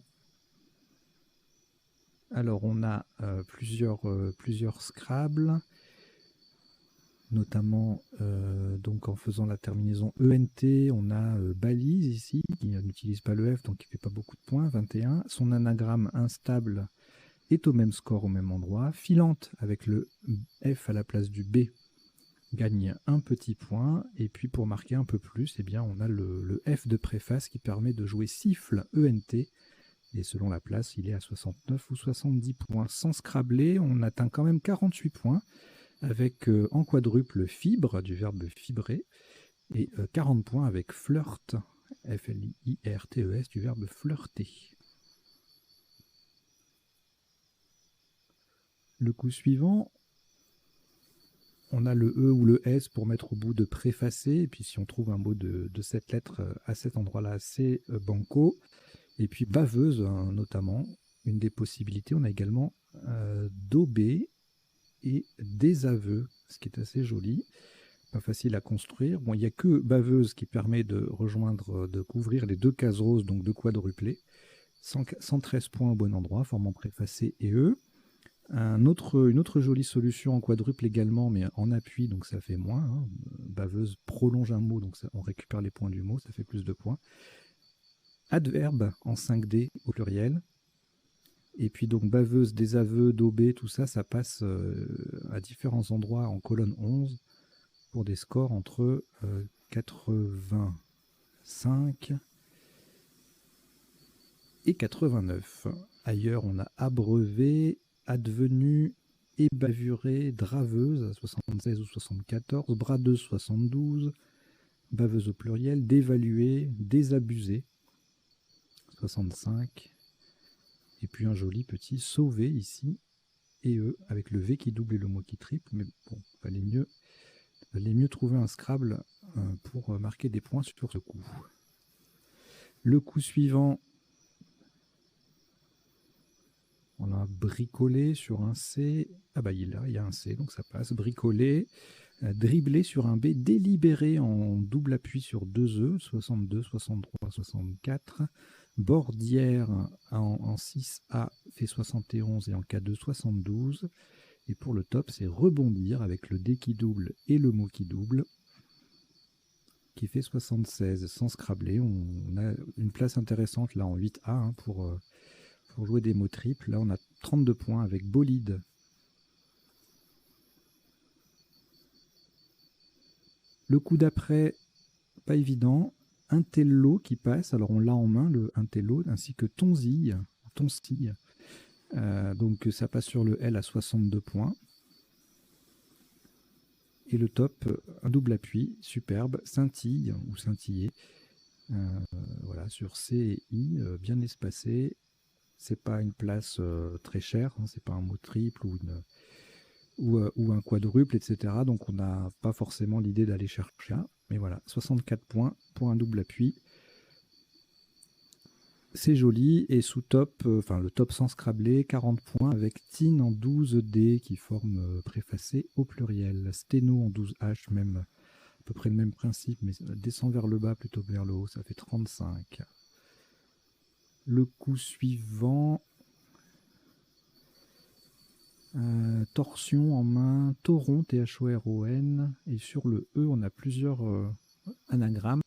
S1: alors on a plusieurs Scrabble, notamment donc en faisant la terminaison ENT, on a balise ici, qui n'utilise pas le F, donc qui ne fait pas beaucoup de points, 21. Son anagramme instable est au même score, au même endroit. Filante, avec le F à la place du B, gagne un petit point. Et puis pour marquer un peu plus, eh bien, on a le F de préface qui permet de jouer siffle ENT. Et selon la place, il est à 69 ou 70 points. Sans scrabler, on atteint quand même 48 points, avec en quadruple fibre, du verbe fibrer, et 40 points avec flirt, F-L-I-R-T-E-S, du verbe flirter. Le coup suivant, on a le E ou le S pour mettre au bout de préfacé, et puis si on trouve un mot de cette lettre à cet endroit-là, c'est banco. Et puis baveuse, notamment, une des possibilités. On a également daubé et désaveu, ce qui est assez joli, pas facile à construire. Bon, il n'y a que baveuse qui permet de couvrir les 2 cases roses, donc de quadrupler. 113 points au bon endroit, formant préfacé et E. Une autre jolie solution en quadruple également, mais en appui, donc ça fait moins. Hein. Baveuse prolonge un mot, donc on récupère les points du mot, ça fait plus de points. Adverbe en 5D au pluriel. Et puis donc baveuse, désaveu, daubé, tout ça, ça passe à différents endroits en colonne 11 pour des scores entre 85 et 89. Ailleurs, on a abreuvé, advenu, ébavuré, draveuse à 76 ou 74, bradeuse 72, baveuse au pluriel, dévalué, désabusé 65, et puis un joli petit sauvé ici, et E, avec le V qui double et le mot qui triple, mais bon, valait mieux trouver un Scrabble pour marquer des points sur ce coup. Le coup suivant, on a bricolé sur un C. Ah bah il y a un C, donc ça passe. Bricolé, dribbler sur un B, délibéré en double appui sur 2 E, 62, 63, 64. Bordière en 6A fait 71 et en K2 72. Et pour le top, c'est rebondir avec le D qui double et le mot qui double, qui fait 76. Sans scrabler, on a une place intéressante là en 8A pour jouer des mots triples. Là, on a 32 points avec bolide. Le coup d'après, pas évident. Intello qui passe. Alors, on l'a en main, le Intello, ainsi que tonzille. Donc, ça passe sur le L à 62 points. Et le top, un double appui, superbe, scintille ou scintillé. Voilà, sur C et I, bien espacé. C'est pas une place très chère, hein, c'est pas un mot triple ou un quadruple, etc. Donc on n'a pas forcément l'idée d'aller chercher un. Mais voilà, 64 points pour un double appui. C'est joli, et sous top, enfin le top sans scrabler, 40 points avec tin en 12D qui forme préfacé au pluriel. Sténo en 12H, même, à peu près le même principe, mais descend vers le bas plutôt que vers le haut, ça fait 35. Le coup suivant, torsion en main, tauron, T-H-O-R-O-N, et sur le E, on a plusieurs anagrammes.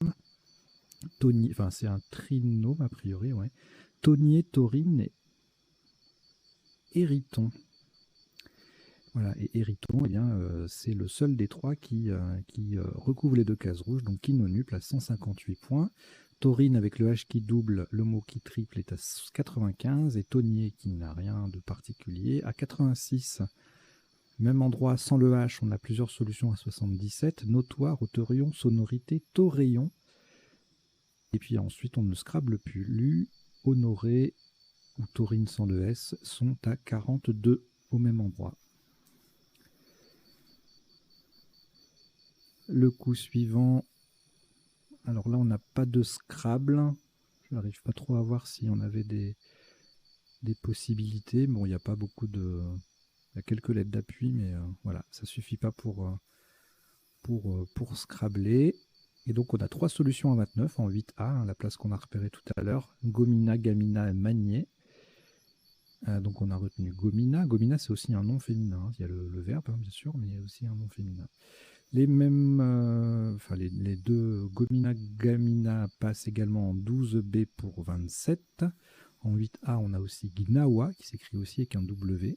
S1: Enfin c'est un trinôme a priori, ouais. Taunier, taurine et Hériton. Voilà, et Hériton, eh bien, c'est le seul des trois qui recouvre les deux cases rouges, donc Quinonuple à 158 points. Taurine avec le H qui double, le mot qui triple est à 95, et Taunier qui n'a rien de particulier à 86. Même endroit, sans le H, on a plusieurs solutions à 77. Notoire, autorion, sonorité, tauréon. Et puis ensuite, on ne scrable plus. Lu, honoré ou taurine sans le S sont à 42 au même endroit. Le coup suivant, alors là on n'a pas de Scrabble, je n'arrive pas trop à voir si on avait des possibilités. Bon, il n'y a pas beaucoup de... Il y a quelques lettres d'appui, mais voilà, ça ne suffit pas pour Scrabbler. Et donc on a trois solutions à 29 en 8A, hein, la place qu'on a repérée tout à l'heure. Gomina, Gamina et Magné. Donc on a retenu Gomina. Gomina c'est aussi un nom féminin, hein. Il y a le verbe hein, bien sûr, mais il y a aussi un nom féminin. Les mêmes, enfin les deux Gomina Gamina passent également en 12B pour 27. En 8A, on a aussi Gnawa qui s'écrit aussi avec un W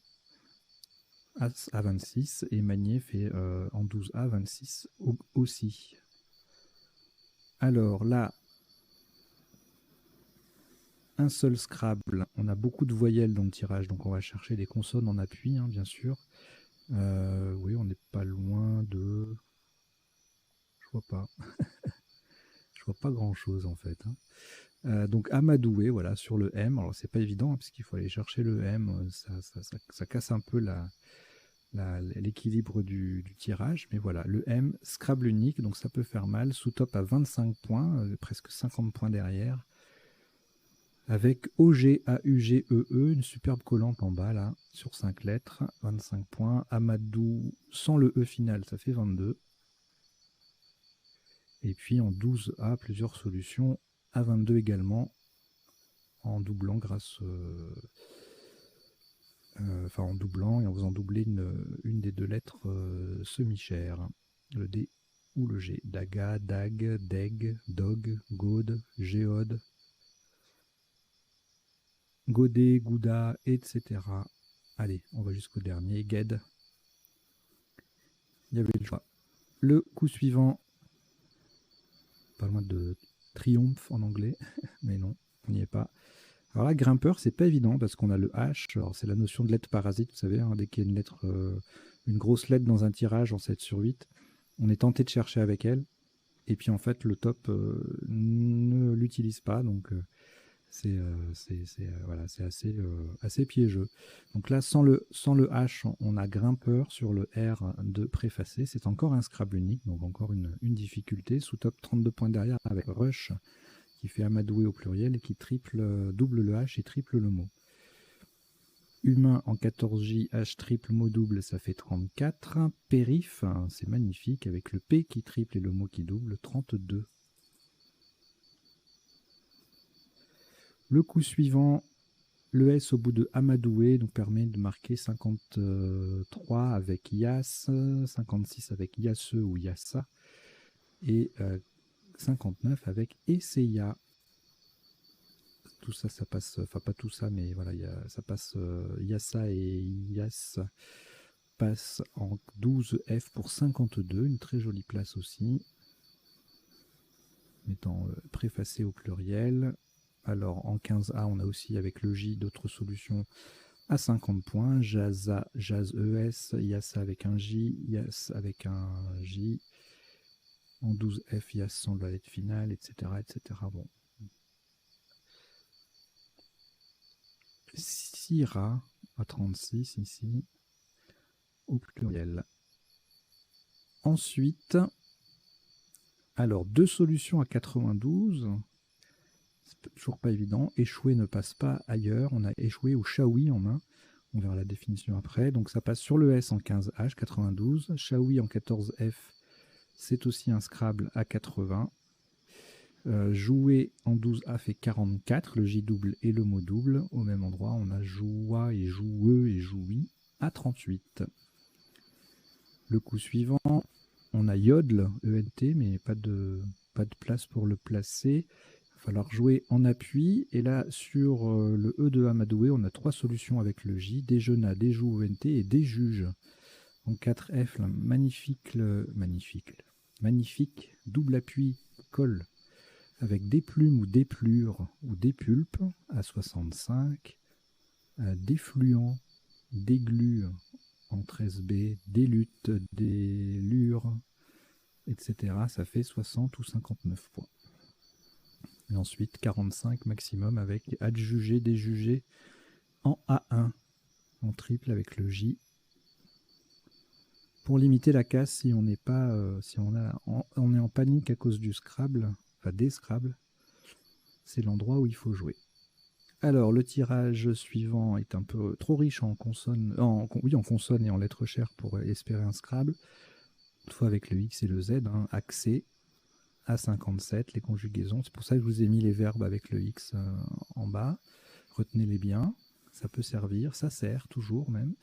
S1: à 26, et Magné fait en 12A 26 aussi. Alors là, un seul Scrabble. On a beaucoup de voyelles dans le tirage, donc on va chercher des consonnes en appui, hein, bien sûr. Oui, on n'est pas loin de... Je vois pas. Je vois pas grand-chose en fait, hein. Donc amadoué, voilà, sur le M. Alors c'est pas évident hein, parce qu'il faut aller chercher le M, ça casse un peu l'équilibre du tirage, mais voilà, le M, Scrabble unique, donc ça peut faire mal. Sous top à 25 points, presque 50 points derrière, avec OG-AUG-EE, une superbe collante en bas là, sur 5 lettres, 25 points. Amadou sans le E final, ça fait 22. Et puis en 12A, plusieurs solutions à 22 également, en doublant grâce... enfin en doublant et en faisant doubler une des deux lettres semi-chères, le D ou le G. Daga, Dag, Deg, Dog, Gaude, Géode, Godet, Gouda, etc. Allez, on va jusqu'au dernier, Gued. Il y avait le choix. Le coup suivant, pas loin de triomphe en anglais, mais non, on n'y est pas. Alors là, grimpeur, c'est pas évident parce qu'on a le H. Alors c'est la notion de lettre parasite, vous savez, hein, dès qu'il y a une lettre, une grosse lettre dans un tirage en 7 sur 8, on est tenté de chercher avec elle. Et puis en fait, le top ne l'utilise pas, donc c'est voilà, assez piégeux. Donc là, sans le H, on a grimpeur sur le R de préfacé. C'est encore un Scrabble unique, donc encore une difficulté. Sous top, 32 points derrière avec Rush, qui fait amadoué au pluriel et qui double le H et triple le mot. Humain en 14J, H triple mot double, ça fait 34. Périph, c'est magnifique, avec le P qui triple et le mot qui double, 32. Le coup suivant, le S au bout de amadoué nous permet de marquer 53 avec Yas, 56 avec Yasse ou Yassa, et 59 avec Esseya. Tout ça, ça passe, enfin pas tout ça, mais voilà, ça passe, Yassa et Yas passe en 12F pour 52, une très jolie place aussi, étant préfacé au pluriel. Alors en 15A, on a aussi avec le J d'autres solutions à 50 points. Jaza, Jazz ES, Yassa avec un J, Yas avec un J. En 12F, Yas sans la lettre finale, etc. etc. Bon. Syrah à 36 ici, au pluriel. Ensuite, alors deux solutions à 92. C'est toujours pas évident. Échouer ne passe pas ailleurs. On a échoué ou Shawi en main. On verra la définition après. Donc ça passe sur le S en 15H, 92. Shawi en 14F, c'est aussi un Scrabble à 80. Jouer en 12A fait 44, le J double et le mot double. Au même endroit, on a joua et joueux et joui à 38. Le coup suivant, on a yodle, ENT, mais pas de place pour le placer. Il va falloir jouer en appui. Et là, sur le E de Amadoué, on a 3 solutions avec le J. Déjeuna, déjoue, ENT et déjuge. En 4F, là, magnifique double appui, colle, avec des plumes ou des plures ou des pulpes à 65, défluent, déglu en 13B, des luttes, des lures, etc. Ça fait 60 ou 59 points. Et ensuite 45 maximum avec adjugé, déjugé en A1, en triple avec le J. Pour limiter la casse, si on n'est pas, on est en panique à cause du Scrabble, enfin des Scrabble, c'est l'endroit où il faut jouer. Alors, le tirage suivant est un peu trop riche en consonnes, en consonnes et en lettres chères pour espérer un Scrabble. Toutefois, avec le X et le Z, hein, accès à 57, les conjugaisons. C'est pour ça que je vous ai mis les verbes avec le X en bas. Retenez-les bien, ça peut servir, ça sert toujours même.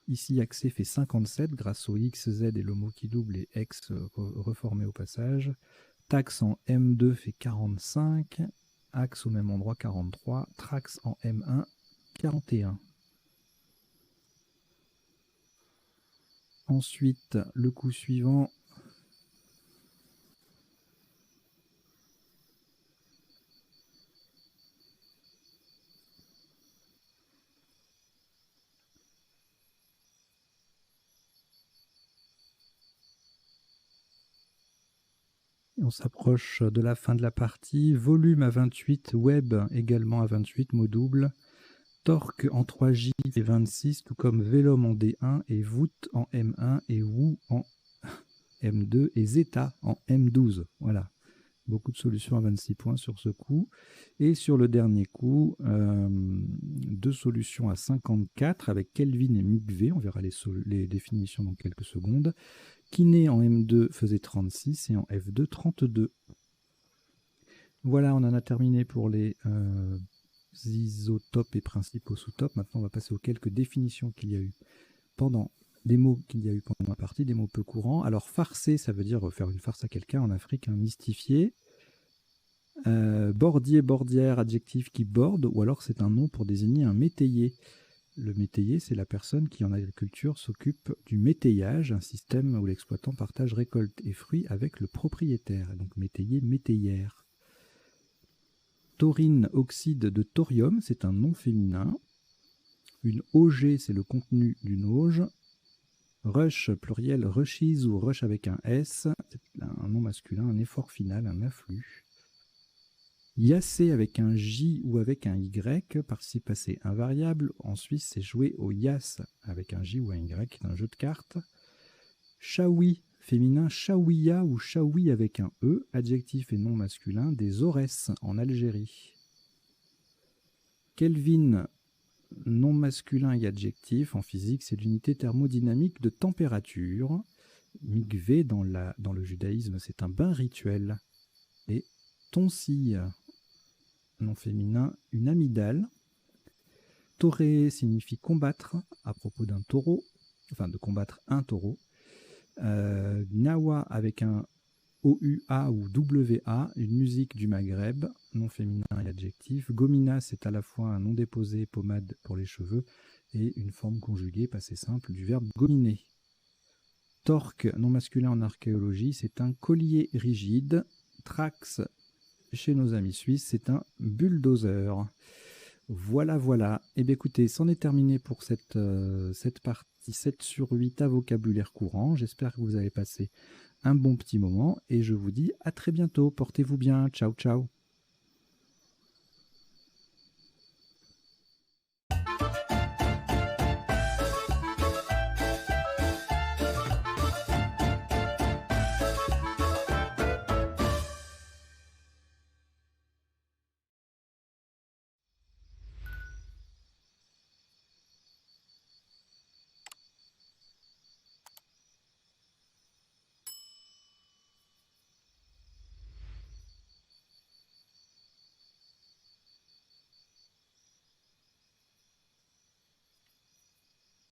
S1: Ici, accès fait 57 grâce au X, Z et le mot qui double et X reformé au passage. Taxe en M2 fait 45. Axe au même endroit 43. Trax en M1 41. Ensuite, le coup suivant. On s'approche de la fin de la partie. Volume à 28, web également à 28, mot double. Torque en 3J et 26, tout comme Vélum en D1 et voûte en M1 et Wou en M2 et Zeta en M12. Voilà, beaucoup de solutions à 26 points sur ce coup. Et sur le dernier coup, 2 solutions à 54 avec Kelvin et Migvé. On verra les définitions dans quelques secondes. Kiné en M2 faisait 36 et en F2 32. Voilà, on en a terminé pour les isotopes et principaux sous-topes. Maintenant, on va passer aux quelques définitions qu'il y a eu pendant des mots qu'il y a eu pendant la partie, des mots peu courants. Alors, farcer, ça veut dire faire une farce à quelqu'un en Afrique, hein, mystifier. Bordier, bordière, adjectif qui borde, ou alors c'est un nom pour désigner un métayer. Le métayer, c'est la personne qui, en agriculture, s'occupe du métayage, un système où l'exploitant partage récoltes et fruits avec le propriétaire. Donc métayer, métayère. Taurine, oxyde de thorium, c'est un nom féminin. Une auger, c'est le contenu d'une auge. Rush, pluriel, rushes ou rush avec un S, c'est un nom masculin, un effort final, un afflux. Yasser avec un J ou avec un Y, participe passé invariable. En Suisse, c'est jouer au Yas avec un J ou un Y, c'est un jeu de cartes. Chaoui, féminin, Chaouia ou Chaoui avec un E, adjectif et nom masculin, des Aurès en Algérie. Kelvin, nom masculin et adjectif, en physique, c'est l'unité thermodynamique de température. Migvé, dans le judaïsme, c'est un bain rituel. Et Tonsille, nom féminin, une amygdale. Toré signifie combattre, à propos d'un taureau, enfin de combattre un taureau. Nawa avec un OUA ou WA, une musique du Maghreb, nom féminin et adjectif. Gomina, c'est à la fois un nom déposé, pommade pour les cheveux, et une forme conjuguée, passé simple, du verbe gominer. Torque, nom masculin en archéologie, c'est un collier rigide. Trax, chez nos amis suisses, c'est un bulldozer. Voilà, voilà. Eh bien, écoutez, c'en est terminé pour cette partie 7 sur 8 à vocabulaire courant. J'espère que vous avez passé un bon petit moment et je vous dis à très bientôt. Portez-vous bien. Ciao, ciao.